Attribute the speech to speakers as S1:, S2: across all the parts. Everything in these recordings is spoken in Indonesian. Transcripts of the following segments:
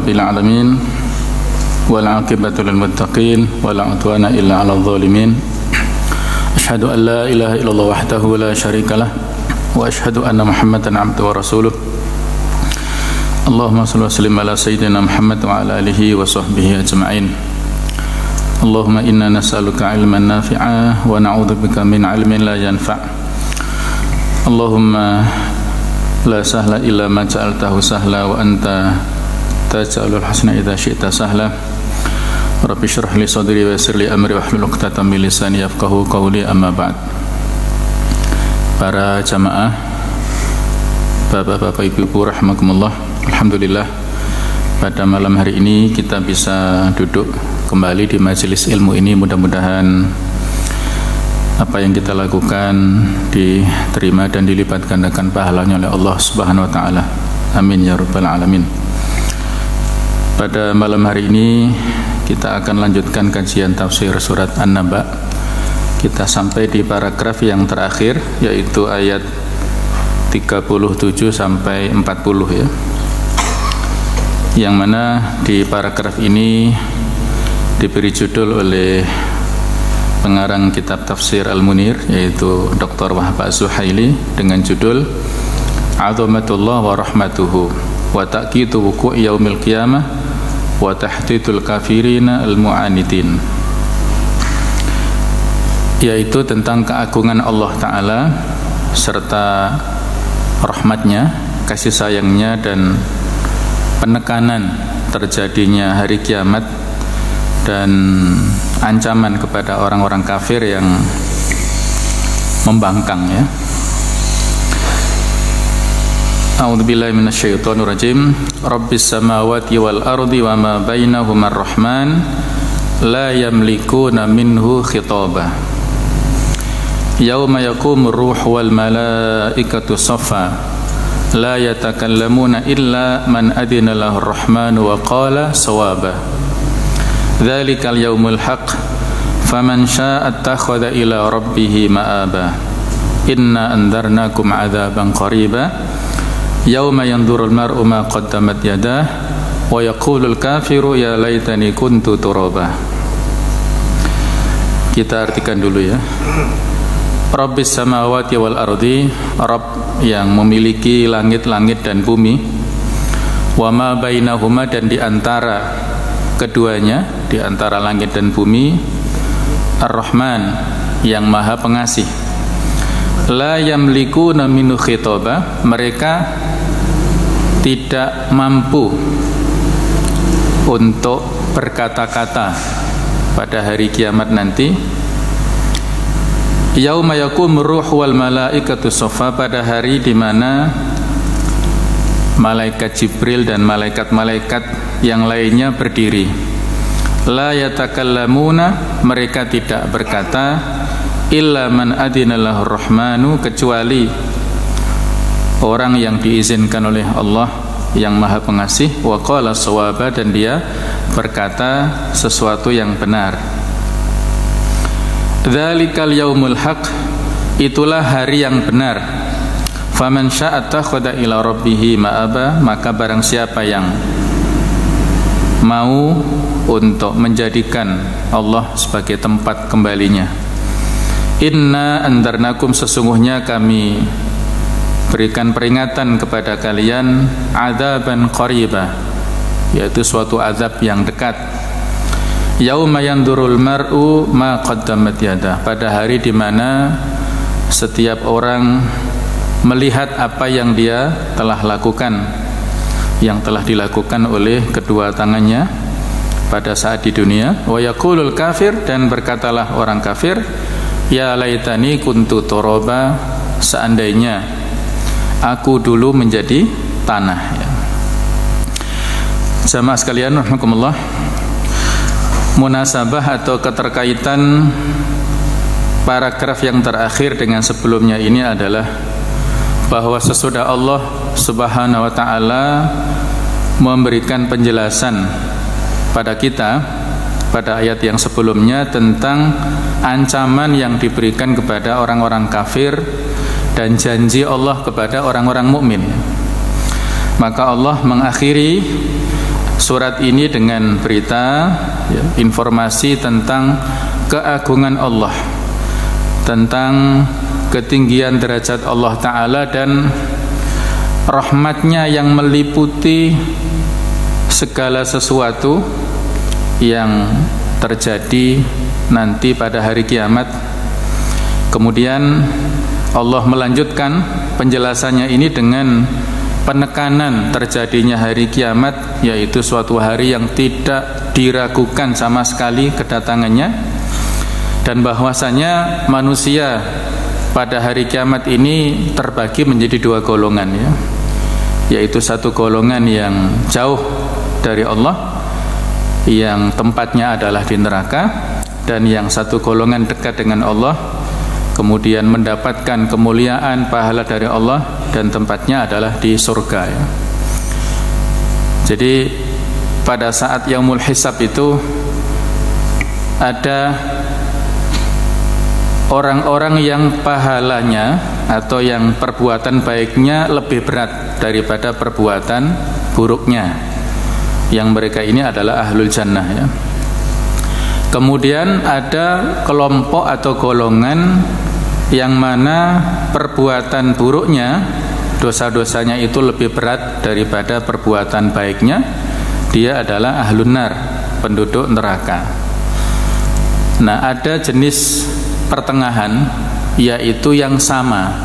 S1: rabbil alamin wal 'aqibatu lil muttaqin wala 'udwana illa 'alal zalimin. Asyhadu an la ilaha illallah wahdahu la syarikalah wa asyhadu anna Muhammadan 'abduhu wa rasuluh. Allahumma shalli wa sallim ala sayyidina Muhammad wa ala alihi wa sahbihi ajma'in. Allahumma inna nas'aluka 'ilman nafi'a wa na'udzubika min 'ilmin la yanfa'. Allahumma la sahla illa ma ja'altahu sahla wa anta taj'alul hasana idza syi'ta sahla. Rabbi shrah li sadri wa yassir li amri wahlul 'uqdatam min lisani yafqahu qawli, amma ba'd. Para jamaah, Bapak-bapak, Ibu-ibu rahimakumullah, alhamdulillah pada malam hari ini kita bisa duduk kembali di majelis ilmu ini. Mudah-mudahan apa yang kita lakukan diterima dan dilipat gandakan pahalanya oleh Allah Subhanahu wa taala. Amin ya rabbal alamin. Pada malam hari ini kita akan lanjutkan kajian tafsir surat An-Naba. Kita sampai di paragraf yang terakhir, yaitu ayat 37 sampai 40 ya. Yang mana di paragraf ini diberi judul oleh pengarang kitab tafsir Al-Munir, yaitu Dr. Wahab Az-Zuhaili, dengan judul Azamatullah wa rahmatuhu wa ta'kidu wuku' yaumil qiyamah wa tahdidul kafirina al-mu'anidin, yaitu tentang keagungan Allah Ta'ala serta rahmatnya, kasih sayangnya, dan penekanan terjadinya hari kiamat dan ancaman kepada orang-orang kafir yang membangkang ya. A'udzubillahi minasyaitonir rajim. Rabbis samawati wal ardi wa ma bainahuma ar-rahman la yamlikuna minhu khitaba. Yauma yaqumur ruh wal malaikatu saffa la yatakallamuna illa man adina lahu ar-rahman wa qala sawaba. Dzalikal yaumul haqq faman syaa'a attakhadha ila rabbih ma'aba. Inna andzarnakum 'adzaban qariba yauma yanzurul mar'u ma qaddamat yadah wa yaqulul kafiru ya laitani kuntu turaba. Kita artikan dulu ya. Rabbis samawati wal ardi, Rabb yang memiliki langit-langit dan bumi, wa ma bainahuma, dan di antara keduanya, di antara langit dan bumi, Ar-Rahman yang Maha Pengasih. La yamlikuna minhu khitaba, mereka tidak mampu untuk berkata-kata pada hari kiamat nanti. Yauma yaqumur ruh wal malaikatu saffa, pada hari di mana malaikat Jibril dan malaikat-malaikat yang lainnya berdiri. La yatakallamuna, mereka tidak berkata, illa man adina lahu rahmanu, kecuali orang yang diizinkan oleh Allah yang Maha Pengasih, wa qala sawaba, dan dia berkata sesuatu yang benar. Dzalikal yaumul haqq, itulah hari yang benar. Faman syaa'a attakhadha ila rabbih ma'aba, maka barang siapa yang mau untuk menjadikan Allah sebagai tempat kembalinya. Inna andarnakum, sesungguhnya kami berikan peringatan kepada kalian, adzaban qariba, yaitu suatu azab yang dekat. Yauma yandurul mar'u ma qaddamat yadah, pada hari di mana setiap orang melihat apa yang dia telah lakukan, yang telah dilakukan oleh kedua tangannya pada saat di dunia. Wa yaqulul kafir, dan berkatalah orang kafir, ya laitani kuntu turaba, seandainya aku dulu menjadi tanah ya. Jamaah sekalian rahimakumullah, munasabah atau keterkaitan paragraf yang terakhir dengan sebelumnya ini adalah bahwa sesudah Allah Subhanahu wa taala memberikan penjelasan pada kita pada ayat yang sebelumnya tentang ancaman yang diberikan kepada orang-orang kafir dan janji Allah kepada orang-orang mukmin. Maka Allah mengakhiri surat ini dengan berita ya, informasi tentang keagungan Allah, tentang ketinggian derajat Allah Ta'ala dan rahmatnya yang meliputi segala sesuatu yang terjadi nanti pada hari kiamat. Kemudian Allah melanjutkan penjelasannya ini dengan penekanan terjadinya hari kiamat, yaitu suatu hari yang tidak diragukan sama sekali kedatangannya, dan bahwasanya manusia pada hari kiamat ini terbagi menjadi dua golongan ya, yaitu satu golongan yang jauh dari Allah yang tempatnya adalah di neraka, dan yang satu golongan dekat dengan Allah kemudian mendapatkan kemuliaan pahala dari Allah dan tempatnya adalah di surga ya. Jadi pada saat yaumul hisab itu ada orang-orang yang pahalanya atau yang perbuatan baiknya lebih berat daripada perbuatan buruknya, yang mereka ini adalah ahlul jannah ya. Kemudian ada kelompok atau golongan yang mana perbuatan buruknya, dosa-dosanya itu lebih berat daripada perbuatan baiknya. Dia adalah ahlun nar, penduduk neraka. Nah, ada jenis pertengahan, yaitu yang sama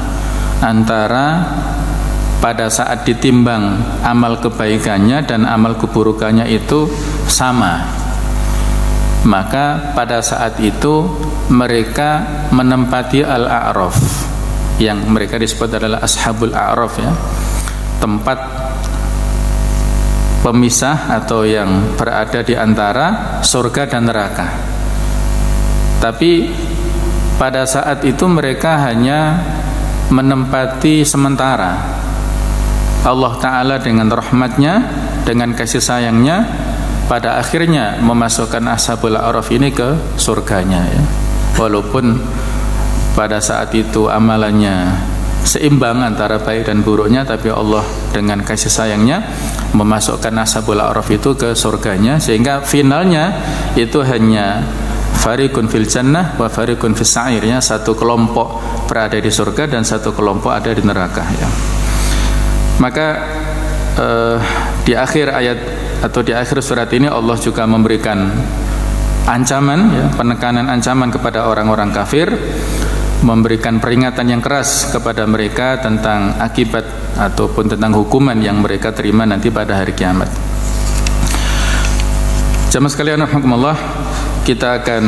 S1: antara pada saat ditimbang amal kebaikannya dan amal keburukannya itu sama, maka pada saat itu mereka menempati al-a'raf, yang mereka disebut adalah ashabul a'raf ya, tempat pemisah atau yang berada di antara surga dan neraka. Tapi pada saat itu mereka hanya menempati sementara. Allah Ta'ala dengan rahmatnya, dengan kasih sayangnya, pada akhirnya memasukkan ashabul a'raf ini ke surganya ya. Walaupun pada saat itu amalannya seimbang antara baik dan buruknya, tapi Allah dengan kasih sayangnya memasukkan ashabul a'raf itu ke surganya, sehingga finalnya itu hanya fariqun fil jannah wa fariqun fis sa'ir ya, satu kelompok berada di surga dan satu kelompok ada di neraka ya. Maka di akhir ayat atau di akhir surat ini Allah juga memberikan ancaman ya, penekanan ancaman kepada orang-orang kafir, memberikan peringatan yang keras kepada mereka tentang akibat ataupun tentang hukuman yang mereka terima nanti pada hari kiamat. Jamaah sekalian rahimakumullah, kita akan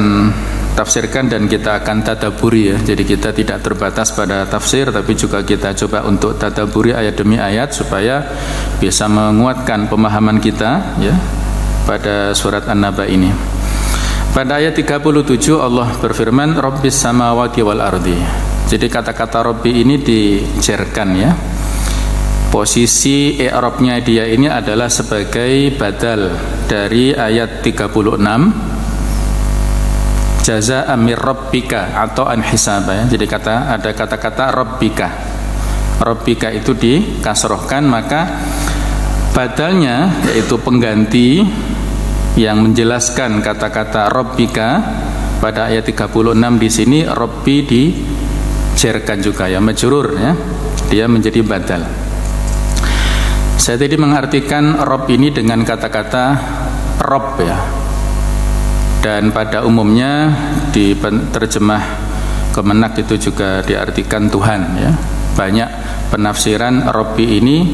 S1: tafsirkan dan kita akan tadabburi ya. Jadi kita tidak terbatas pada tafsir, tapi juga kita coba untuk tadabburi ayat demi ayat supaya bisa menguatkan pemahaman kita ya pada surat An-Naba ini. Pada ayat 37 Allah berfirman Rabbis samawati wal ardi. Jadi kata-kata Rabbi ini dijerkan ya. Posisi i'rabnya dia ini adalah sebagai badal dari ayat 36 jaza amir rabbika atau an hisaba ya. Jadi ada kata-kata rabbika. Rabbika itu dikasrohkan, maka badalnya yaitu pengganti yang menjelaskan kata-kata rabbika pada ayat 36 di sini, rabbi dijerkan juga ya, majrur ya. Dia menjadi badal. Saya tadi mengartikan rabb ini dengan kata-kata rabb ya. Dan pada umumnya di terjemah Kemenak itu juga diartikan Tuhan ya. Banyak penafsiran Rabbi ini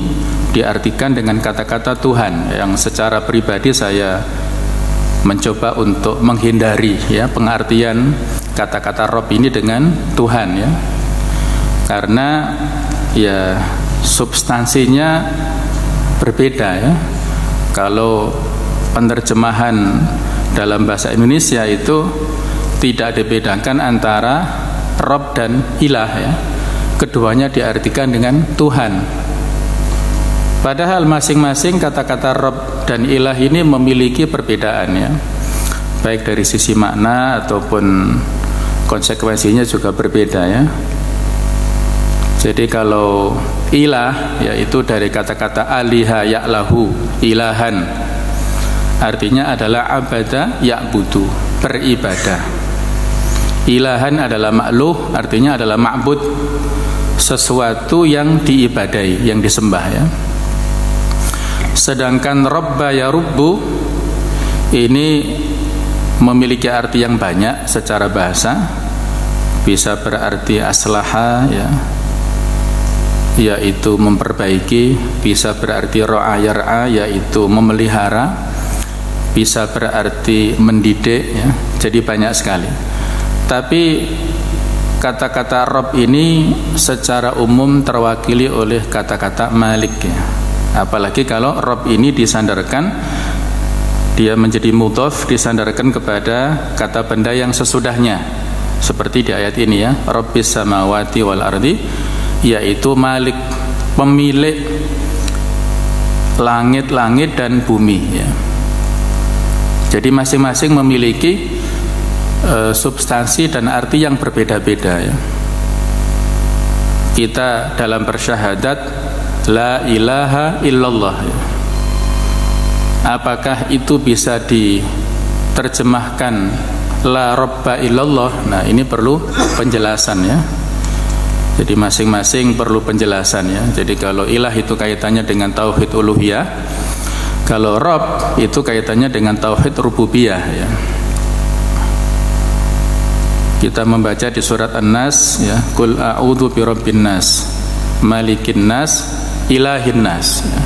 S1: diartikan dengan kata-kata Tuhan, yang secara pribadi saya mencoba untuk menghindari ya pengertian kata-kata Rabb ini dengan Tuhan ya. Karena ya substansinya berbeda ya. Kalau penerjemahan dalam bahasa Indonesia itu tidak dibedakan antara Rabb dan Ilah ya. Keduanya diartikan dengan Tuhan. Padahal masing-masing kata-kata Rabb dan Ilah ini memiliki perbedaan ya. Baik dari sisi makna ataupun konsekuensinya juga berbeda ya. Jadi kalau Ilah yaitu dari kata-kata aliha ya'lahu, ilahan. artinya adalah abada ya'budu, beribadah. Ilahan adalah makluh, artinya adalah ma'bud, sesuatu yang diibadai, yang disembah ya. Sedangkan robba ya rubbu ini memiliki arti yang banyak secara bahasa. Bisa berarti aslaha ya, yaitu memperbaiki. Bisa berarti ro'a yar'a, yaitu memelihara. Bisa berarti mendidik ya. Jadi banyak sekali. Tapi kata-kata Rob ini secara umum terwakili oleh kata-kata Malik ya. Apalagi kalau Rob ini disandarkan, dia menjadi mudhaf, disandarkan kepada kata benda yang sesudahnya, seperti di ayat ini ya, Rabbis samawati wal ardi, yaitu Malik, pemilik langit-langit dan bumi ya. Jadi masing-masing memiliki substansi dan arti yang berbeda-beda ya. Kita dalam bersyahadat la ilaha illallah ya. Apakah itu bisa diterjemahkan la robba illallah? Nah, ini perlu penjelasan ya. Jadi masing-masing perlu penjelasan ya. Jadi kalau ilah itu kaitannya dengan tauhid uluhiyah, kalau rob itu kaitannya dengan tauhid rububiyah ya. Kita membaca di surat An-Nas ya, Qul a'udzu birabbin nas, malikin nas, ilahin nas ya.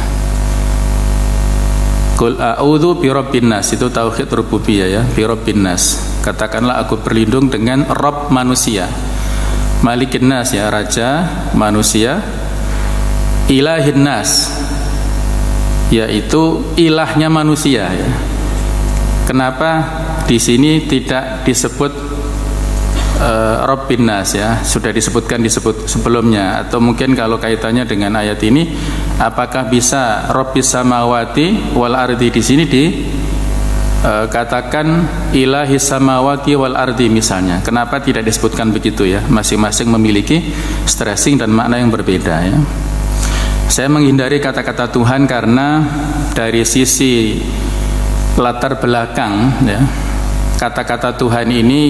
S1: Qul a'udzu birabbin nas, itu tauhid rububiyah ya, birabbin nas. Katakanlah aku berlindung dengan Rabb manusia. Malikin nas ya, raja manusia. Ilahin nas, yaitu ilahnya manusia ya. Kenapa di sini tidak disebut Rabbin nas ya, sudah disebut sebelumnya. Atau mungkin kalau kaitannya dengan ayat ini, apakah bisa Rabbis samawati wal ardi di sini katakan ilahis samawati wal ardi misalnya. Kenapa tidak disebutkan begitu ya? Masing-masing memiliki stressing dan makna yang berbeda ya. Saya menghindari kata-kata Tuhan karena dari sisi latar belakang ya, kata-kata Tuhan ini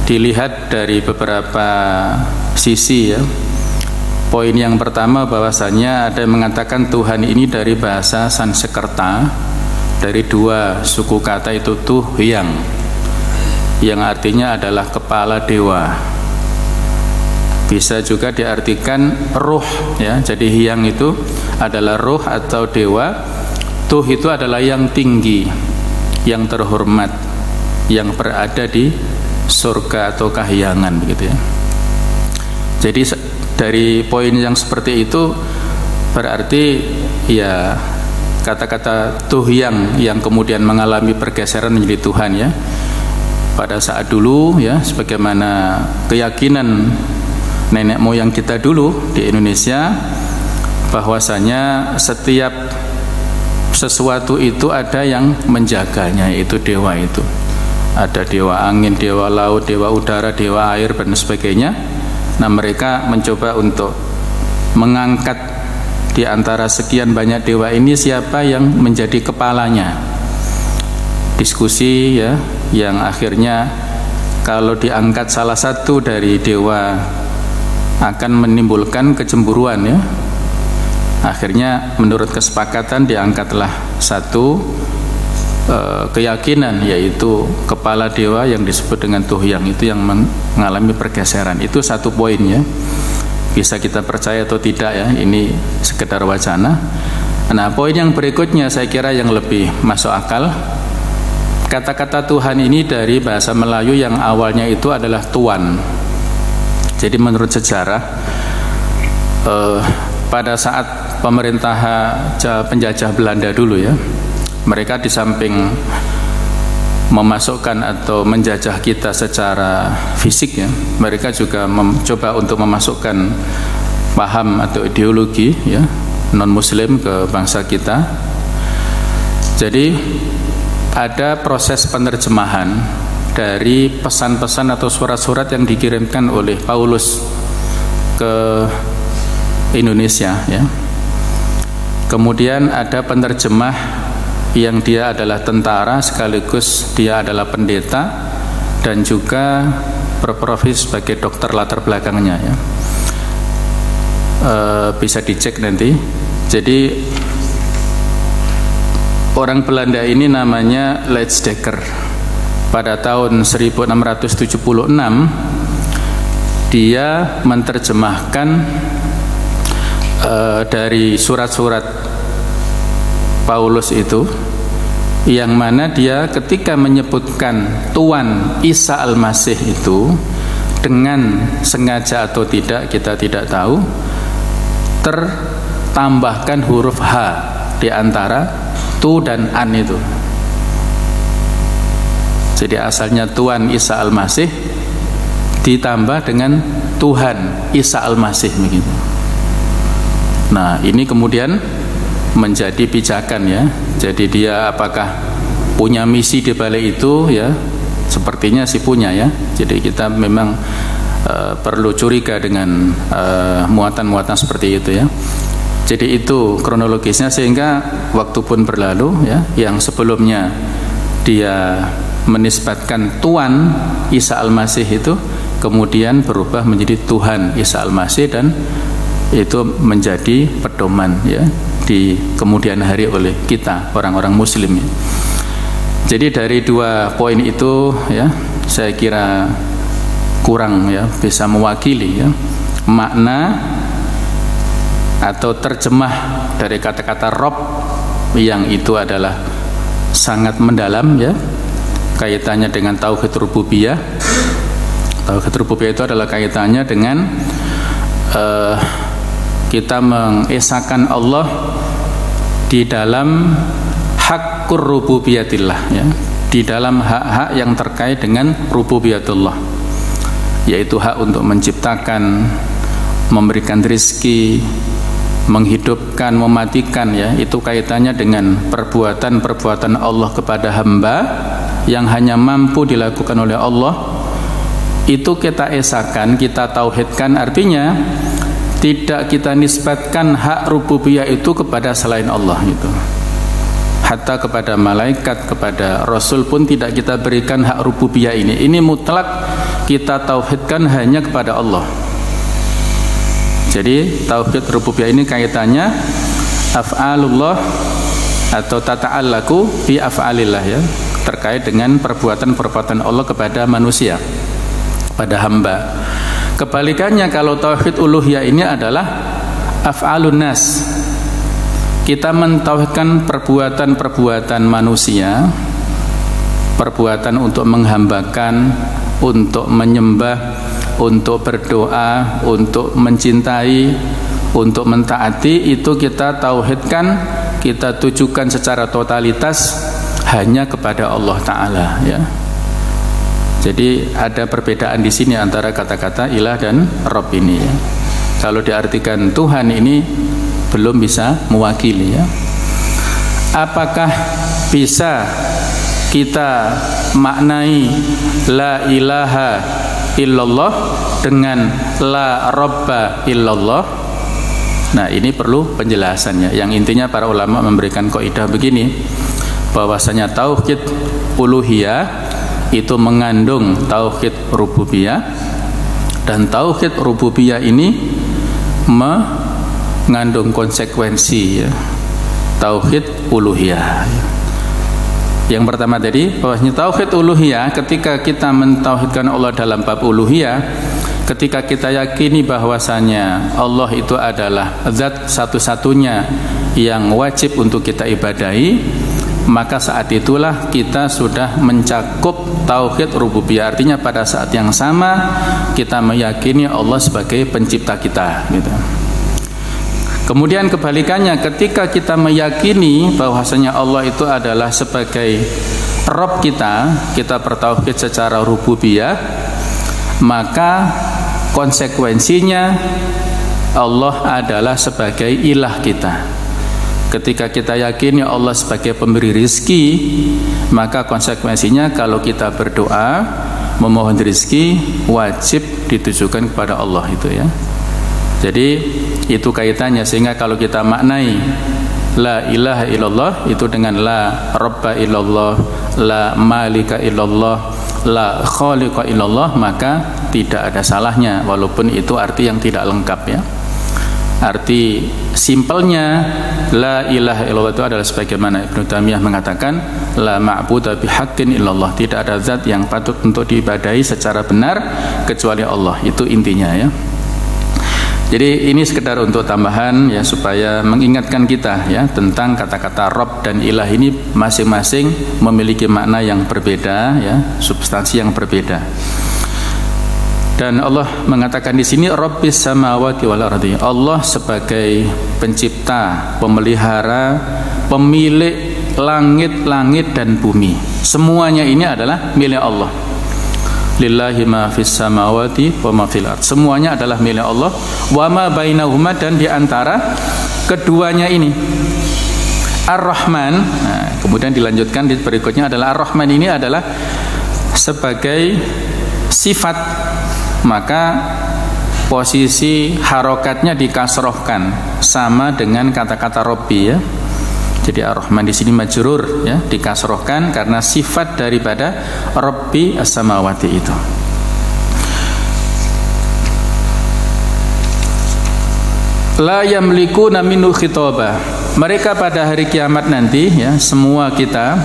S1: dilihat dari beberapa sisi ya. Poin yang pertama, bahwasanya ada yang mengatakan Tuhan ini dari bahasa Sanskerta, dari dua suku kata itu tuh yang artinya adalah kepala dewa. Bisa juga diartikan ruh ya. Jadi hyang itu adalah ruh atau dewa. Tuh itu adalah yang tinggi, yang terhormat, yang berada di surga atau kahyangan begitu ya. Jadi dari poin yang seperti itu berarti ya kata-kata tuhyang yang kemudian mengalami pergeseran menjadi Tuhan ya. Pada saat dulu ya, sebagaimana keyakinan nenek moyang kita dulu di Indonesia, bahwasanya setiap sesuatu itu ada yang menjaganya, yaitu dewa itu. Ada dewa angin, dewa laut, dewa udara, dewa air dan sebagainya. Nah, mereka mencoba untuk mengangkat di antara sekian banyak dewa ini siapa yang menjadi kepalanya. Diskusi ya, yang akhirnya kalau diangkat salah satu dari dewa akan menimbulkan kecemburuan ya. Akhirnya menurut kesepakatan diangkatlah satu keyakinan, yaitu kepala dewa yang disebut dengan tuhyang, itu yang mengalami pergeseran. Itu satu poinnya, bisa kita percaya atau tidak ya, ini sekedar wacana. Nah, poin yang berikutnya saya kira yang lebih masuk akal. Kata-kata Tuhan ini dari bahasa Melayu yang awalnya itu adalah tuan. Jadi menurut sejarah pada saat pemerintah penjajah Belanda dulu ya, mereka di samping memasukkan atau menjajah kita secara fisik ya, mereka juga mencoba untuk memasukkan paham atau ideologi ya non muslim ke bangsa kita. Jadi ada proses penerjemahan dari pesan-pesan atau surat-surat yang dikirimkan oleh Paulus ke Indonesia ya. Kemudian ada penerjemah yang dia adalah tentara sekaligus dia adalah pendeta dan juga berprofesi sebagai dokter latar belakangnya ya. Bisa dicek nanti. Jadi orang Belanda ini namanya Leitsdekker. Pada tahun 1676 dia menerjemahkan dari surat-surat Paulus itu, yang mana dia ketika menyebutkan Tuhan Isa Al-Masih itu dengan sengaja atau tidak kita tidak tahu, tertambahkan huruf H di antara tu dan an itu. Jadi asalnya Tuhan Isa Al-Masih ditambah dengan Tuhan Isa Al-Masih begitu. Nah, ini kemudian menjadi pijakan ya. Jadi dia apakah punya misi di balik itu ya? Sepertinya sih punya ya. Jadi kita memang perlu curiga dengan muatan-muatan seperti itu ya. Jadi itu kronologisnya, sehingga waktu pun berlalu ya, yang sebelumnya dia menisbatkan Tuhan Isa Al-Masih itu kemudian berubah menjadi Tuhan Isa Al-Masih, dan itu menjadi pedoman ya di kemudian hari oleh kita orang-orang muslim ya. Jadi dari dua poin itu ya, saya kira kurang ya bisa mewakili ya makna atau terjemah dari kata-kata Rob, yang itu adalah sangat mendalam ya, kaitannya dengan tauhid rububiyah. Tauhid rububiyah itu adalah kaitannya dengan kita mengesahkan Allah di dalam hakkur rububiyatillah ya, di dalam hak-hak yang terkait dengan rububiyatullah, yaitu hak untuk menciptakan, memberikan rizki, menghidupkan, mematikan ya. Itu kaitannya dengan perbuatan-perbuatan Allah kepada hamba yang hanya mampu dilakukan oleh Allah. Itu kita esahkan, kita tauhidkan, artinya tidak kita nisbatkan hak rububiyah itu kepada selain Allah gitu. Hatta kepada malaikat, kepada rasul pun tidak kita berikan hak rububiyah ini. Ini mutlak kita tauhidkan hanya kepada Allah. Jadi tauhid rububiyah ini kaitannya af'alullah atau tata'allaku bi af'alillah ya, terkait dengan perbuatan-perbuatan Allah kepada manusia, pada hamba. Kebalikannya kalau tauhid uluhiyah ini adalah af'alun nas. Kita mentauhidkan perbuatan-perbuatan manusia, perbuatan untuk menghambakan, untuk menyembah, untuk berdoa, untuk mencintai, untuk mentaati, itu kita tauhidkan, kita tujukan secara totalitas hanya kepada Allah Ta'ala ya. Jadi ada perbedaan di sini antara kata-kata ilah dan Rabb ini ya. Kalau diartikan Tuhan ini belum bisa mewakili ya. Apakah bisa kita maknai la ilaha illallah dengan la robba illallah? Nah, ini perlu penjelasannya. Yang intinya para ulama memberikan kaidah begini, bahwasanya tauhid uluhiyah itu mengandung tauhid rububiyah, dan tauhid rububiyah ini mengandung konsekuensi ya, tauhid uluhiyah. Yang pertama tadi, bahwasanya tauhid uluhiyah, ketika kita mentauhidkan Allah dalam bab uluhiyah, ketika kita yakini bahwasanya Allah itu adalah zat satu-satunya yang wajib untuk kita ibadahi, maka saat itulah kita sudah mencakup tauhid rububiyah. Artinya pada saat yang sama kita meyakini Allah sebagai pencipta kita gitu. Kemudian kebalikannya, ketika kita meyakini bahwasanya Allah itu adalah sebagai Rabb kita, kita bertauhid secara rububiyah, maka konsekuensinya Allah adalah sebagai ilah kita. Ketika kita yakini Allah sebagai pemberi rizki, maka konsekuensinya kalau kita berdoa memohon rizki wajib ditujukan kepada Allah itu ya. Jadi itu kaitannya, sehingga kalau kita maknai la ilaha illallah itu dengan la rabba illallah, la malika illallah, la khaliqa illallah, maka tidak ada salahnya, walaupun itu arti yang tidak lengkap ya. Arti simpelnya la ilaha illallah itu adalah sebagaimana Ibnu Taimiyah mengatakan la ma'budu bihaqqin illallah, tidak ada zat yang patut untuk diibadahi secara benar kecuali Allah, itu intinya ya. Jadi ini sekedar untuk tambahan ya, supaya mengingatkan kita ya tentang kata-kata Rabb dan Ilah ini masing-masing memiliki makna yang berbeda ya, substansi yang berbeda. Dan Allah mengatakan di sini Rabbis samawati wal ardi. Allah sebagai pencipta, pemelihara, pemilik langit-langit dan bumi. Semuanya ini adalah milik Allah. Lillahi ma fis samawati wa ma fil ard. Semuanya adalah milik Allah. Wa ma bainahuma, dan di antara keduanya ini Ar-Rahman. Nah, kemudian dilanjutkan di berikutnya adalah Ar-Rahman ini adalah sebagai sifat, maka posisi harokatnya dikasrohkan sama dengan kata-kata Robbi ya. Jadi Ar-Rahman di sini majrur ya, dikasrohkan karena sifat daripada Rabbi as-samawati itu. La yamlikuna minhu khitaba. Mereka pada hari kiamat nanti ya, semua kita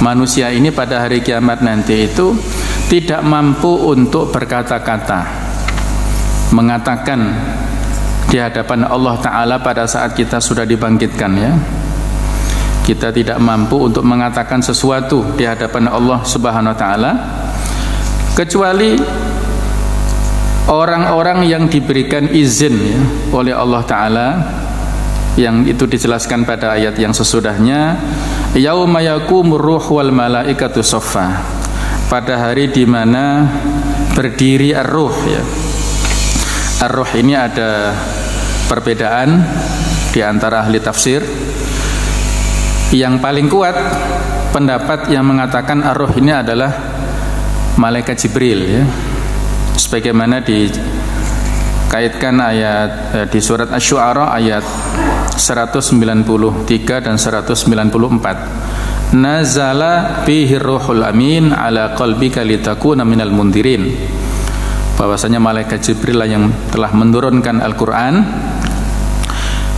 S1: manusia ini pada hari kiamat nanti itu tidak mampu untuk berkata-kata, mengatakan di hadapan Allah Ta'ala pada saat kita sudah dibangkitkan ya. Kita tidak mampu untuk mengatakan sesuatu di hadapan Allah Subhanahu wa Ta'ala, kecuali orang-orang yang diberikan izin ya, oleh Allah Ta'ala, yang itu dijelaskan pada ayat yang sesudahnya, yauma yaqumur ruh wal malaikatu shaffa, pada hari di mana berdiri ar-ruh ya. Ar-ruh ini ada perbedaan di antara ahli tafsir. Yang paling kuat pendapat yang mengatakan ar-ruh ini adalah malaikat Jibril ya. Sebagaimana dikaitkan ayat di surat Asy-Syu'ara ayat 193 dan 194. Nazala bihi ruhul amin ala qalbika litakuna minal mundirin. Bahwasanya malaikat Jibril yang telah menurunkan Al-Qur'an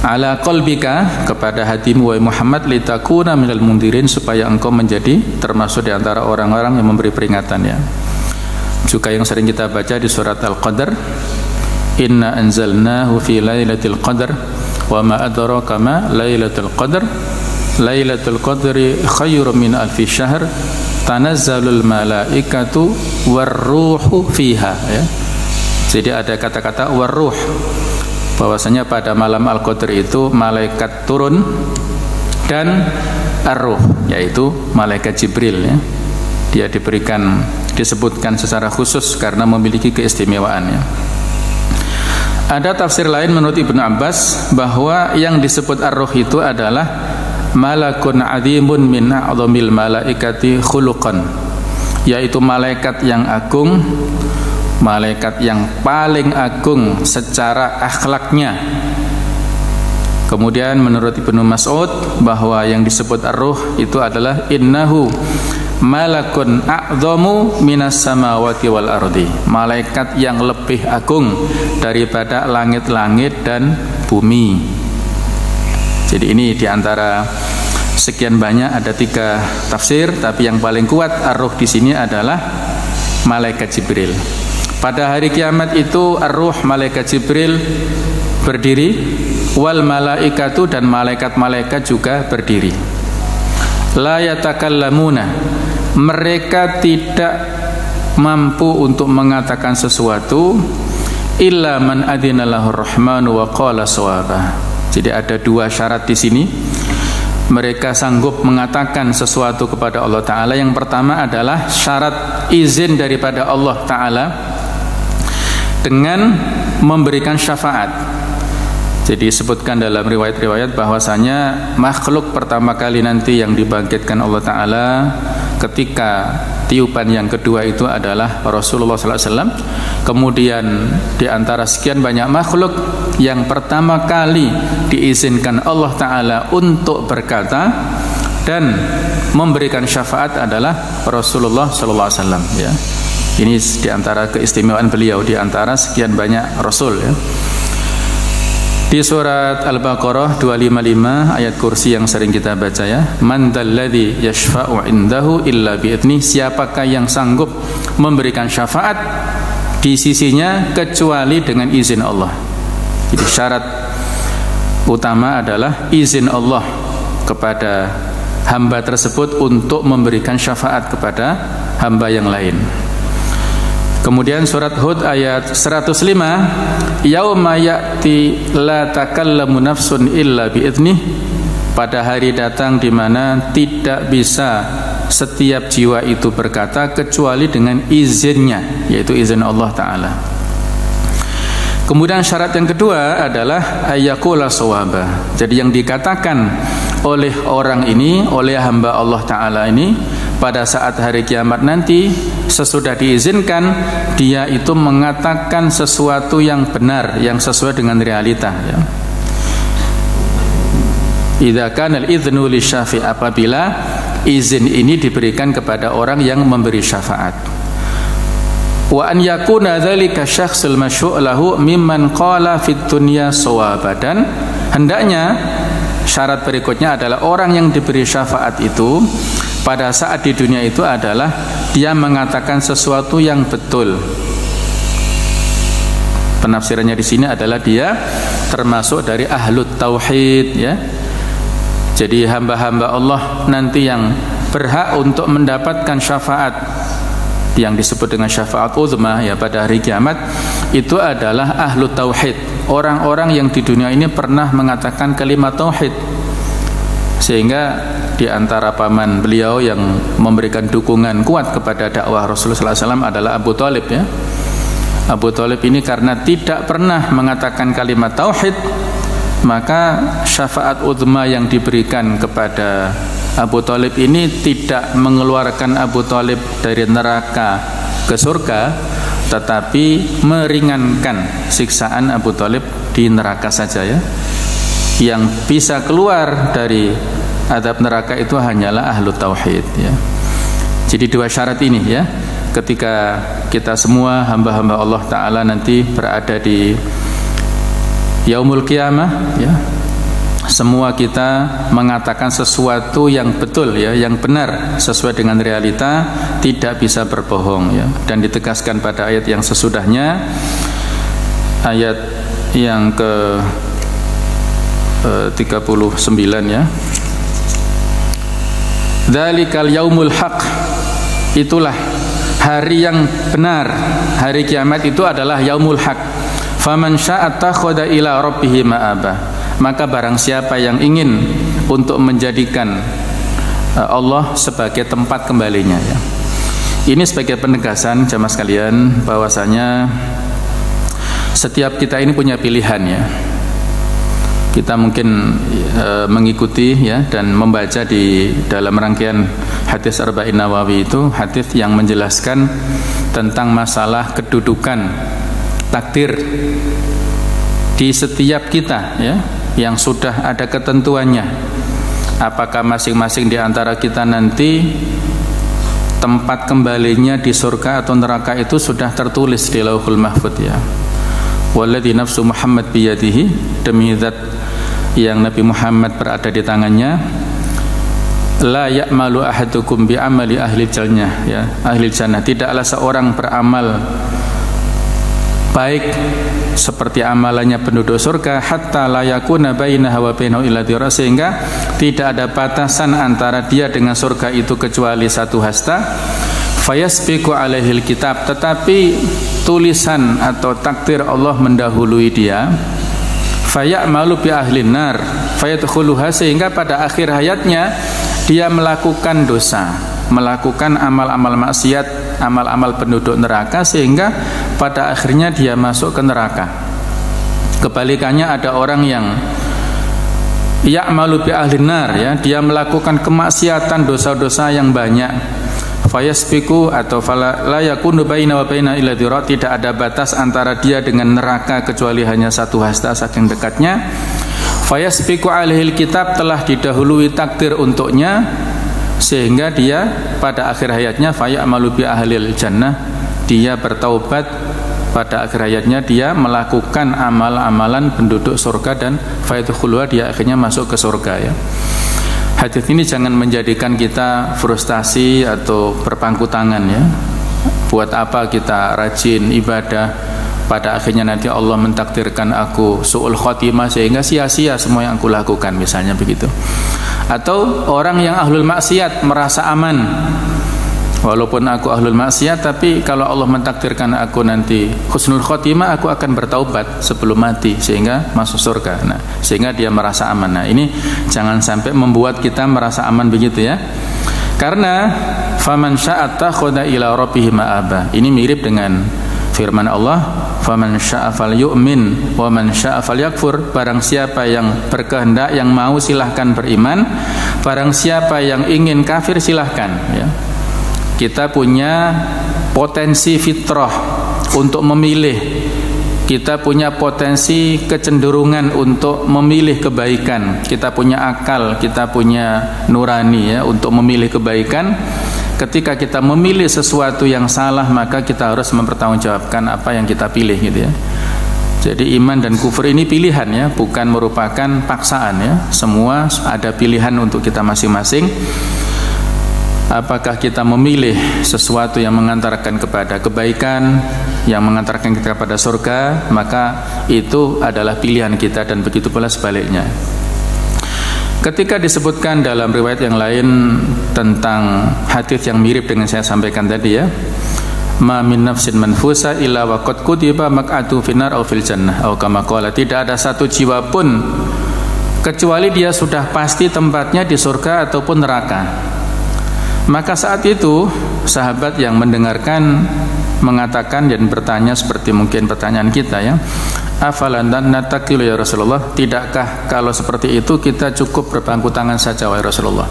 S1: ala qalbika, kepada hatimu wahai Muhammad, litakuna minal mundirin, supaya engkau menjadi termasuk di antara orang-orang yang memberi peringatan ya. Juga yang sering kita baca di surat Al-Qadar, inna anzalnahu fi lailatul qadar wa ma adraka ma lailatul qadar lailatul qadri khairum min alfi syahr tanazzalul malaikatu warruhu fiha ya. Jadi ada kata-kata warruh, bahwasanya pada malam Al-Qadar itu malaikat turun, dan ar-ruh yaitu malaikat Jibril ya. Dia disebutkan secara khusus karena memiliki keistimewaan ya. Ada tafsir lain menurut Ibnu Abbas bahwa yang disebut ar-ruh itu adalah malakun azimun min a'dhamil malaikati khuluqan, yaitu malaikat yang agung, malaikat yang paling agung secara akhlaknya. Kemudian menurut Ibnu Mas'ud bahwa yang disebut ar-ruh itu adalah innahu malakun a'dhamu minas samawati wal ardi, malaikat yang lebih agung daripada langit-langit dan bumi. Jadi ini diantara sekian banyak, ada 3 tafsir, tapi yang paling kuat ar-ruh di sini adalah malaikat Jibril. Pada hari kiamat itu ar-ruh malaikat Jibril berdiri, wal malaikatu, dan malaikat-malaikat juga berdiri. La yatakallamuna, mereka tidak mampu untuk mengatakan sesuatu illa man adzina lahur rahmanu wa qala shawaba. Jadi ada 2 syarat di sini. Mereka sanggup mengatakan sesuatu kepada Allah Ta'ala. Yang pertama adalah syarat izin daripada Allah Ta'ala dengan memberikan syafaat. Jadi disebutkan dalam riwayat-riwayat bahwasanya makhluk pertama kali nanti yang dibangkitkan Allah Ta'ala ketika tiupan yang kedua itu adalah Rasulullah SAW. Kemudian di antara sekian banyak makhluk yang pertama kali diizinkan Allah Ta'ala untuk berkata dan memberikan syafaat adalah Rasulullah SAW, ya. Ini di antara keistimewaan beliau di antara sekian banyak Rasul, ya. Di surat Al-Baqarah 255 ayat kursi yang sering kita baca, ya. Man dzalladzi yashfa'u indahu illa bi'idnih, siapakah yang sanggup memberikan syafaat di sisinya kecuali dengan izin Allah. Jadi syarat utama adalah izin Allah kepada hamba tersebut untuk memberikan syafaat kepada hamba yang lain. Kemudian surat Hud ayat 105, yauma ya'ti la takallamu nafsun illa bi'idnih, pada hari datang di mana tidak bisa setiap jiwa itu berkata kecuali dengan izinnya, yaitu izin Allah Ta'ala. Kemudian syarat yang kedua adalah ayyakula shawaba. Jadi yang dikatakan oleh orang ini, oleh hamba Allah Ta'ala ini pada saat hari kiamat nanti, sesudah diizinkan, dia itu mengatakan sesuatu yang benar, yang sesuai dengan realita, ya. Idza kana al-idznu lisyafi', apabila izin ini diberikan kepada orang yang memberi syafaat. Wa an yakuna dzalika syakhsul masyru' lahu mimman qala fid dunya shawaba, dan hendaknya syarat berikutnya adalah orang yang diberi syafaat itu pada saat di dunia itu adalah dia mengatakan sesuatu yang betul. Penafsirannya di sini adalah dia termasuk dari ahlut tauhid, ya. Jadi hamba-hamba Allah nanti yang berhak untuk mendapatkan syafaat yang disebut dengan syafaat uzma, ya, pada hari kiamat, itu adalah ahlut tauhid, orang-orang yang di dunia ini pernah mengatakan kalimat tauhid. Sehingga di antara paman beliau yang memberikan dukungan kuat kepada dakwah Rasulullah SAW adalah Abu Thalib, ya. Abu Thalib ini karena tidak pernah mengatakan kalimat tauhid, maka syafaat uzma yang diberikan kepada Abu Thalib ini tidak mengeluarkan Abu Thalib dari neraka ke surga, tetapi meringankan siksaan Abu Thalib di neraka saja, ya. Yang bisa keluar dari azab neraka itu hanyalah ahlu tauhid, ya. Jadi dua syarat ini, ya, ketika kita semua hamba-hamba Allah Ta'ala nanti berada di yaumul qiyamah, ya, semua kita mengatakan sesuatu yang betul, ya, yang benar sesuai dengan realita, tidak bisa berbohong, ya. Dan ditegaskan pada ayat yang sesudahnya, ayat yang ke 39, ya. Dzalikal yaumul haq, itulah hari yang benar. Hari kiamat itu adalah yaumul haq. Faman syaa'a takhadha ila rabbih ma'aba, maka barang siapa yang ingin untuk menjadikan Allah sebagai tempat kembalinya, ya. Ini sebagai penegasan jamaah sekalian bahwasanya setiap kita ini punya pilihan, ya. Kita mungkin mengikuti, ya, dan membaca di dalam rangkaian hadis Arba'in Nawawi itu hadis yang menjelaskan tentang masalah kedudukan takdir di setiap kita, ya, yang sudah ada ketentuannya. Apakah masing-masing di antara kita nanti tempat kembalinya di surga atau neraka itu sudah tertulis di Lauhul Mahfuz, ya. Walladzi nafsu Muhammad biyadihi, demi zat yang Nabi Muhammad berada di tangannya, la ya'malu ahadukum bi amali ahli jannah, ya, ahli jannah, tidaklah seorang beramal baik seperti amalannya penduduk surga, hatta la yakuna bainahu wa bainahu illa dhira, sehingga tidak ada batasan antara dia dengan surga itu kecuali satu hasta. Fayasbiqu alaihil kitab, tetapi tulisan atau takdir Allah mendahului dia. Fayamalu bi ahlin nar fayadkhuluha, sehingga pada akhir hayatnya dia melakukan dosa, melakukan amal-amal maksiat, amal-amal penduduk neraka, sehingga pada akhirnya dia masuk ke neraka. Kebalikannya ada orang yang ya'malu bi ahlin nar, ya, dia melakukan kemaksiatan, dosa-dosa yang banyak. Fayasbiku atau fala la yakunu baina wa baina illa dhira, tidak ada batas antara dia dengan neraka kecuali hanya satu hasta saking dekatnya. Fayasbiku alaihil kitab, telah didahului takdir untuknya sehingga dia pada akhir hayatnya fayamalu bi ahlil jannah, dia bertaubat pada akhir hayatnya, dia melakukan amal-amalan penduduk surga dan fayadkhuluha, dia akhirnya masuk ke surga, ya. Hadis ini jangan menjadikan kita frustasi atau berpangku tangan, ya. Buat apa kita rajin ibadah, pada akhirnya nanti Allah mentakdirkan aku su'ul khotimah sehingga sia-sia semua yang aku lakukan, misalnya begitu. Atau orang yang ahlul maksiat merasa aman, walaupun aku ahlul maksiat, tapi kalau Allah mentakdirkan aku nanti husnul khotimah, aku akan bertaubat sebelum mati sehingga masuk surga. Nah, sehingga dia merasa aman. Nah, ini jangan sampai membuat kita merasa aman begitu, ya. Karena faman syaa'a takhudha ila rabbih ma'aba. Ini mirip dengan firman Allah, faman syaa'a falyu'min wa man syaa'a falyakfur. Barang siapa yang berkehendak, yang mau silahkan beriman, barang siapa yang ingin kafir silahkan, ya. Kita punya potensi fitrah untuk memilih, kita punya potensi kecenderungan untuk memilih kebaikan, kita punya akal, kita punya nurani, ya, untuk memilih kebaikan. Ketika kita memilih sesuatu yang salah, maka kita harus mempertanggungjawabkan apa yang kita pilih, gitu, ya. Jadi iman dan kufur ini pilihan, ya, bukan merupakan paksaan, ya. Semua ada pilihan untuk kita masing-masing. Apakah kita memilih sesuatu yang mengantarkan kepada kebaikan, yang mengantarkan kita kepada surga, maka itu adalah pilihan kita, dan begitu pula sebaliknya. Ketika disebutkan dalam riwayat yang lain tentang hadis yang mirip dengan saya sampaikan tadi, ya, ma min nafsin manfusa illa wa qad kutiba maq'atu finar aw fil jannah aw kama qala, tidak ada satu jiwa pun kecuali dia sudah pasti tempatnya di surga ataupun neraka. Maka saat itu sahabat yang mendengarkan mengatakan dan bertanya seperti mungkin pertanyaan kita, ya, afalan natakilu ya Rasulullah, tidakkah kalau seperti itu kita cukup berpangku tangan saja wahai Rasulullah,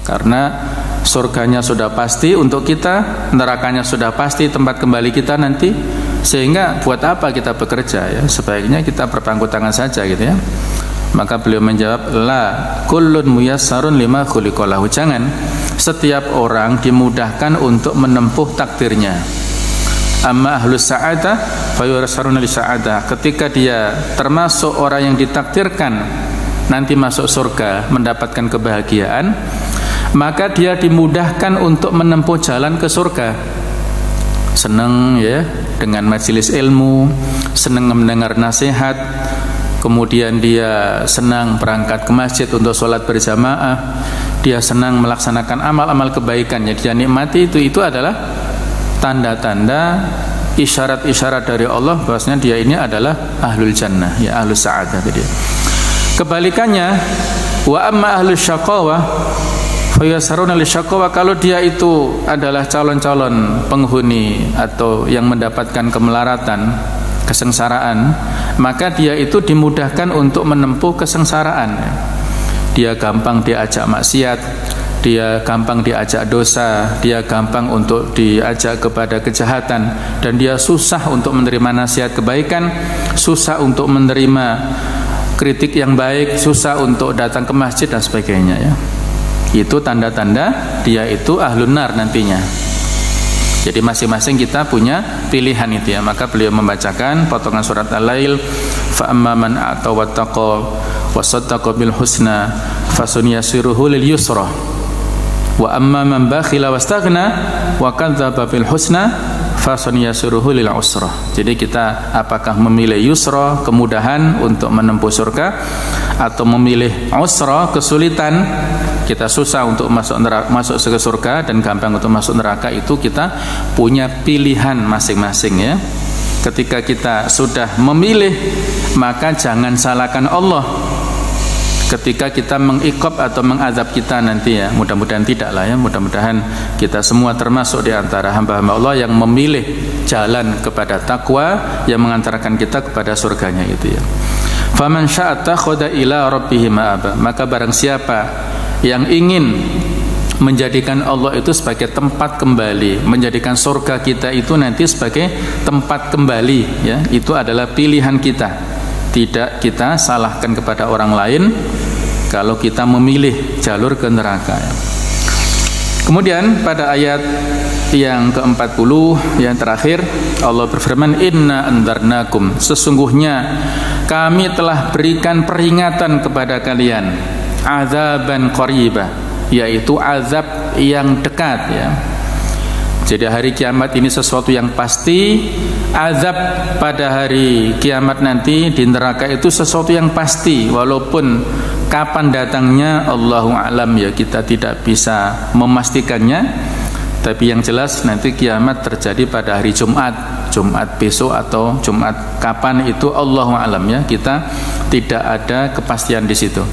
S1: karena surganya sudah pasti untuk kita, nerakanya sudah pasti tempat kembali kita nanti, sehingga buat apa kita bekerja, ya, sebaiknya kita berpangku tangan saja, gitu, ya. Maka beliau menjawab, la kullun muyassarun lima khuliqalahu, jangan, setiap orang dimudahkan untuk menempuh takdirnya. Amma ahlus sa'adah fayurassaruna li sa'adah, ketika dia termasuk orang yang ditakdirkan nanti masuk surga, mendapatkan kebahagiaan, maka dia dimudahkan untuk menempuh jalan ke surga. Senang, ya, dengan majelis ilmu, senang mendengar nasihat, kemudian dia senang berangkat ke masjid untuk sholat berjamaah, dia senang melaksanakan amal-amal kebaikan yang dia nikmati, itu adalah tanda-tanda, isyarat-isyarat dari Allah bahwasanya dia ini adalah ahlul jannah, ya, ahlus sa'adah tadi. Kebalikannya, wa amma ahlus syaqawah fayasaruna lisyaqawah, kalau dia itu adalah calon-calon penghuni atau yang mendapatkan kemelaratan, kesengsaraan, maka dia itu dimudahkan untuk menempuh kesengsaraan. Dia gampang diajak maksiat, dia gampang diajak dosa, dia gampang untuk diajak kepada kejahatan, dan dia susah untuk menerima nasihat kebaikan, susah untuk menerima kritik yang baik, susah untuk datang ke masjid dan sebagainya, ya. Itu tanda-tanda dia itu ahlun nar nantinya. Jadi masing-masing kita punya pilihan itu, ya. Maka beliau membacakan potongan surat Al-Lail, fa amma man a'ta wattaqa wa saddaqa bil husna fasuniyasiruhu lil yusra wa amma man bakhila wastaghna wa kadzdzaba bil husna fasuniyasiruhu lil usra. Jadi kita apakah memilih yusra, kemudahan untuk menempuh surga, atau memilih usra, kesulitan, kita susah untuk masuk ke surga dan gampang untuk masuk neraka, itu kita punya pilihan masing-masing, ya. Ketika kita sudah memilih, maka jangan salahkan Allah. ketika kita mengiqab atau mengazab kita nanti ya. Mudah-mudahan tidak lah ya. Mudah-mudahan kita semua termasuk di antara hamba-hamba Allah yang memilih jalan kepada takwa yang mengantarkan kita kepada surganya itu ya. Faman syaa'a takhadha ila rabbih ma'aba. Maka barang siapa yang ingin menjadikan Allah itu sebagai tempat kembali, menjadikan surga kita itu nanti sebagai tempat kembali ya, itu adalah pilihan kita. Tidak kita salahkan kepada orang lain kalau kita memilih jalur ke neraka ya. Kemudian pada ayat yang ke-40 yang terakhir Allah berfirman, inna andarnakum, sesungguhnya kami telah berikan peringatan kepada kalian, azaban qaribah, yaitu azab yang dekat ya. Jadi hari kiamat ini sesuatu yang pasti. Azab pada hari kiamat nanti di neraka itu sesuatu yang pasti, walaupun kapan datangnya Allahu a'lam ya, kita tidak bisa memastikannya. Tapi yang jelas nanti kiamat terjadi pada hari Jumat besok atau Jumat kapan itu Allahu a'lam ya, kita tidak ada kepastian di situ.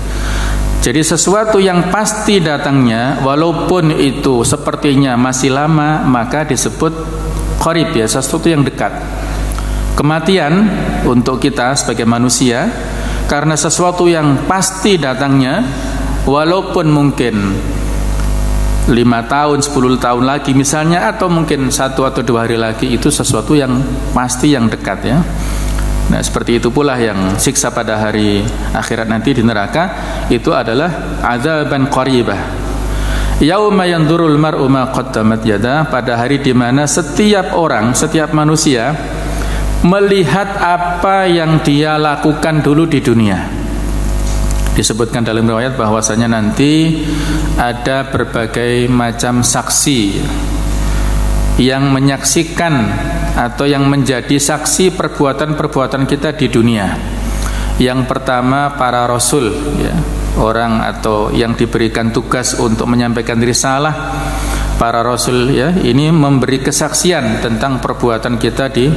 S1: Jadi sesuatu yang pasti datangnya, walaupun itu sepertinya masih lama, maka disebut qarib ya, sesuatu yang dekat. Kematian untuk kita sebagai manusia, karena sesuatu yang pasti datangnya, walaupun mungkin 5 tahun, 10 tahun lagi misalnya, atau mungkin 1 atau 2 hari lagi, itu sesuatu yang pasti, yang dekat ya. Nah seperti itu pula yang siksa pada hari akhirat nanti di neraka, itu adalah azaban qaribah. Yauma yanzurul mar'u ma qaddamat yadah, pada hari di mana setiap orang, setiap manusia melihat apa yang dia lakukan dulu di dunia. Disebutkan dalam riwayat bahwasanya nanti ada berbagai macam saksi yang menyaksikan atau yang menjadi saksi perbuatan-perbuatan kita di dunia. Yang pertama para rasul ya, orang atau yang diberikan tugas untuk menyampaikan risalah. Para rasul ya, ini memberi kesaksian tentang perbuatan kita di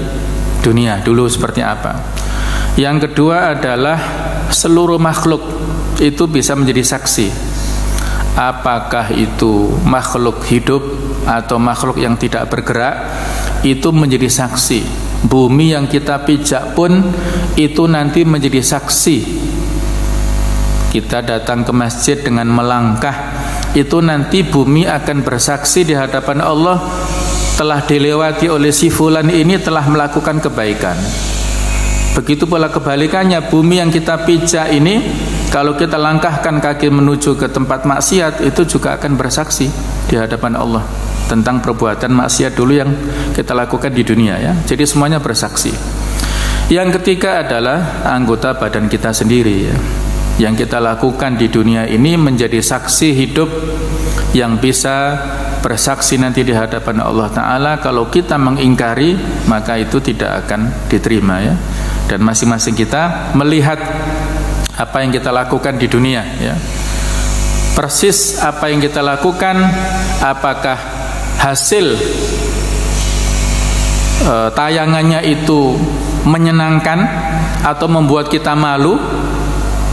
S1: dunia dulu seperti apa. Yang kedua adalah seluruh makhluk itu bisa menjadi saksi. Apakah itu makhluk hidup atau makhluk yang tidak bergerak, itu menjadi saksi. Bumi yang kita pijak pun itu nanti menjadi saksi. Kita datang ke masjid dengan melangkah, itu nanti bumi akan bersaksi di hadapan Allah, telah dilewati oleh si fulan ini telah melakukan kebaikan. Begitu pula kebalikannya, bumi yang kita pijak ini, kalau kita langkahkan kaki menuju ke tempat maksiat, itu juga akan bersaksi di hadapan Allah tentang perbuatan maksiat dulu yang kita lakukan di dunia ya. Jadi semuanya bersaksi. Yang ketiga adalah anggota badan kita sendiri ya. Yang kita lakukan di dunia ini menjadi saksi hidup yang bisa bersaksi nanti di hadapan Allah Ta'ala. Kalau kita mengingkari, maka itu tidak akan diterima ya. Dan masing-masing kita melihat apa yang kita lakukan di dunia ya. Persis apa yang kita lakukan, apakah hasil tayangannya itu menyenangkan atau membuat kita malu,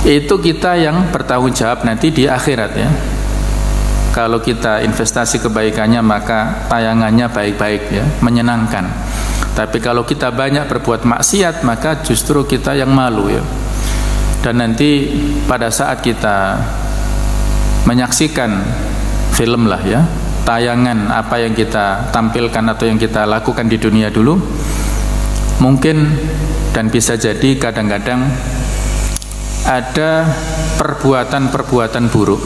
S1: itu kita yang bertanggung jawab nanti di akhirat ya. Kalau kita investasi kebaikannya, maka tayangannya baik-baik ya, menyenangkan. Tapi kalau kita banyak berbuat maksiat, maka justru kita yang malu ya. Dan nanti pada saat kita menyaksikan film lah ya, tayangan apa yang kita tampilkan atau yang kita lakukan di dunia dulu, mungkin dan bisa jadi kadang-kadang ada perbuatan-perbuatan buruk,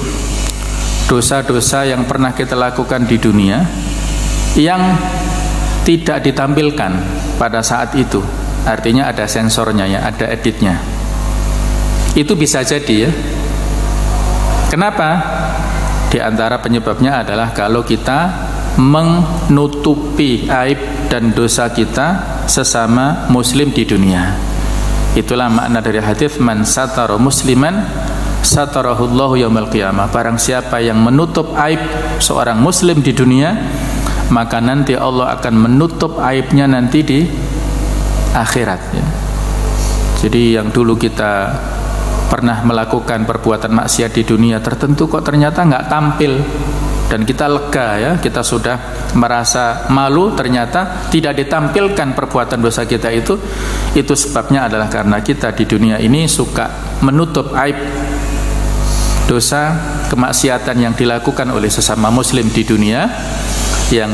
S1: dosa-dosa yang pernah kita lakukan di dunia yang tidak ditampilkan pada saat itu. Artinya ada sensornya ya, ada editnya. Itu bisa jadi ya. Kenapa? Di antara penyebabnya adalah kalau kita menutupi aib dan dosa kita sesama muslim di dunia. Itulah makna dari hadis man satara musliman satarahullahu yaumil qiyamah. Barang siapa yang menutup aib seorang muslim di dunia, maka nanti Allah akan menutup aibnya nanti di akhirat ya. Jadi yang dulu kita pernah melakukan perbuatan maksiat di dunia tertentu kok ternyata nggak tampil, dan kita lega ya, kita sudah merasa malu, ternyata tidak ditampilkan perbuatan dosa kita itu sebabnya adalah karena kita di dunia ini suka menutup aib dosa kemaksiatan yang dilakukan oleh sesama muslim di dunia, yang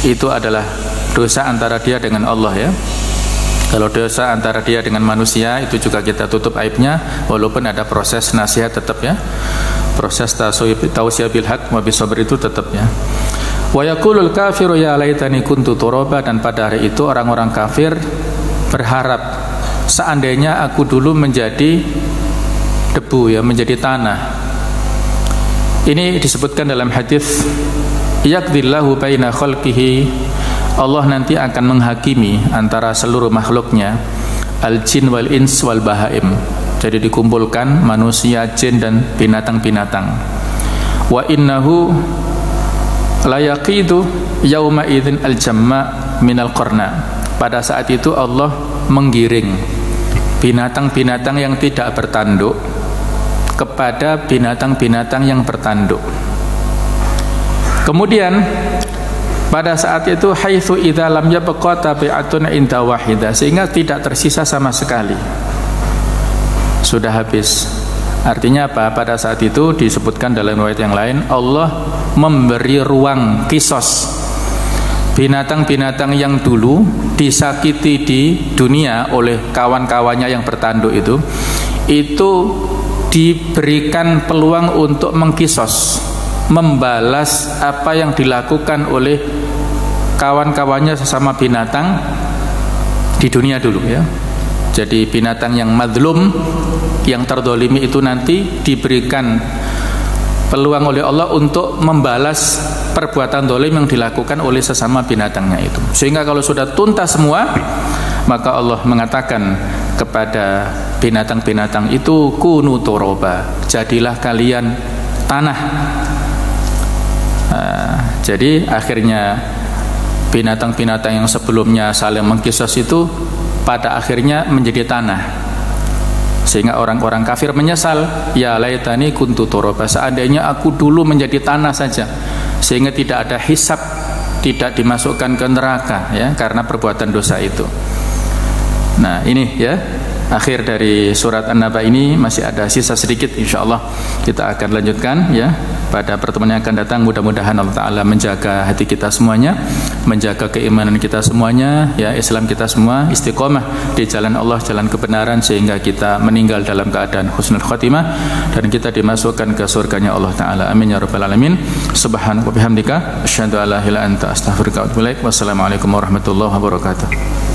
S1: itu adalah dosa antara dia dengan Allah ya. Kalau dosa antara dia dengan manusia itu juga kita tutup aibnya, walaupun ada proses nasihat tetap ya, proses tausiyah bil haq wa bis sabr itu tetap ya. Wa yaqulul kafiru ya laitani kuntu turaba, dan pada hari itu orang-orang kafir berharap seandainya aku dulu menjadi debu ya, menjadi tanah. Ini disebutkan dalam hadis yaqdillahu baina khalqihi, Allah nanti akan menghakimi antara seluruh makhluknya, al-jin wal ins wal bahaim. Jadi dikumpulkan manusia, jin dan binatang-binatang. Wa innahu la yaqidu yauma idzin al-jamma minal qarna. Pada saat itu Allah menggiring binatang-binatang yang tidak bertanduk kepada binatang-binatang yang bertanduk. Kemudian pada saat itu haitsu idza lam yabqa tabi'atun inda wahida, sehingga tidak tersisa sama sekali, sudah habis. Artinya apa? Pada saat itu disebutkan dalam riwayat yang lain, Allah memberi ruang kisos. Binatang-binatang yang dulu disakiti di dunia oleh kawan-kawannya yang bertanduk itu diberikan peluang untuk mengkisos, membalas apa yang dilakukan oleh kawan-kawannya sesama binatang di dunia dulu ya. Jadi binatang yang madlum, yang terdolimi itu nanti diberikan peluang oleh Allah untuk membalas perbuatan dolim yang dilakukan oleh sesama binatangnya itu. Sehingga kalau sudah tuntas semua, maka Allah mengatakan kepada binatang-binatang itu, kunu toroba, jadilah kalian tanah. Jadi akhirnya binatang-binatang yang sebelumnya saling mengkisos itu pada akhirnya menjadi tanah, sehingga orang-orang kafir menyesal, ya laitani kuntu toroba, seandainya aku dulu menjadi tanah saja, sehingga tidak ada hisab, tidak dimasukkan ke neraka ya, karena perbuatan dosa itu. Nah ini ya, akhir dari surat An-Naba ini, masih ada sisa sedikit, insyaallah kita akan lanjutkan ya pada pertemuan yang akan datang. Mudah-mudahan Allah Ta'ala menjaga hati kita semuanya, menjaga keimanan kita semuanya ya, Islam kita semua istiqomah di jalan Allah, jalan kebenaran, sehingga kita meninggal dalam keadaan husnul khotimah dan kita dimasukkan ke surganya Allah Ta'ala. Amin ya rabbal alamin. Subhanaka wa bihamdika asyhadu an la ilaha illa anta astaghfiruka wa atubu ilaik. Wassalamualaikum warahmatullahi wabarakatuh.